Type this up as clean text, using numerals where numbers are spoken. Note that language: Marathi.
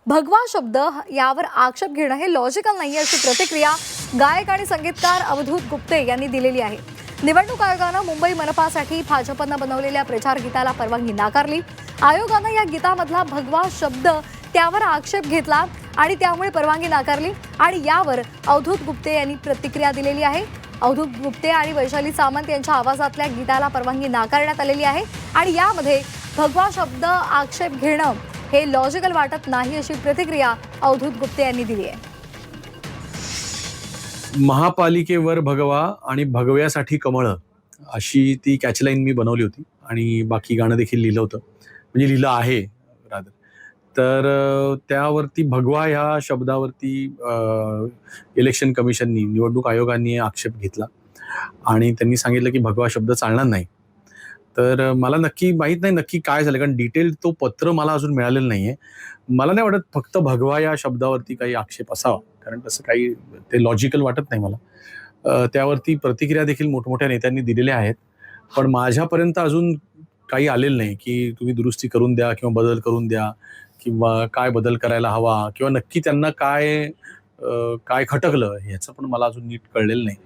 भगवा शब्द यावर आक्षेप घेणं हे लॉजिकल नाही अशी प्रतिक्रिया गायक आणि संगीतकार अवधूत गुप्ते यांनी दिलेली आहे। निवडणूक आयोगानं मुंबई मनपासाठी भाजपनं बनवलेल्या प्रचार गीताला परवानगी नाकारली। आयोगानं या गीतामधला भगवा शब्द त्यावर आक्षेप घेतला आणि त्यामुळे परवानगी नाकारली आणि यावर अवधूत गुप्ते यांनी प्रतिक्रिया दिलेली आहे। अवधूत गुप्ते आणि वैशाली सामंत यांच्या आवाजातल्या गीताला परवानगी नाकारण्यात आलेली आहे आणि यामध्ये भगवा शब्द आक्षेप घेणं हे लॉजिकल वाटत नाही अशी प्रतिक्रिया अवधूत गुप्ते यांनी दिली आहे। महापालिकेवर भगवा आणि भगव्यासाठी कमळ अशी ती कॅचलाईन मी बनवली होती आणि बाकी गाणं देखील लिहिलं होतं, म्हणजे लिहिलं आहे रादर। तर त्यावरती भगवा ह्या शब्दावरती इलेक्शन कमिशननी, निवडणूक आयोगाने आक्षेप घेतला आणि त्यांनी सांगितलं की भगवा शब्द चालणार नाही। तर मला नक्की माहित नाही नक्की काय झालं, कारण डिटेल तो पत्र मला अजून मिळालेलं नाहीये। मला नाही वाटत फक्त भगवा या शब्दावरती काही आक्षेप असावा, कारण तसं काही ते लॉजिकल वाटत नाही मला। त्यावरती प्रतिक्रिया देखील मोठमोठ्या नेत्यांनी दिलेल्या आहेत, पण माझ्यापर्यंत अजून काही आलेलं नाही की तुम्ही दुरुस्ती करून द्या किंवा बदल करून द्या किंवा काय बदल करायला हवा किंवा नक्की त्यांना काय काय खटकलं ह्याचं पण मला अजून नीट कळलेलं नाही।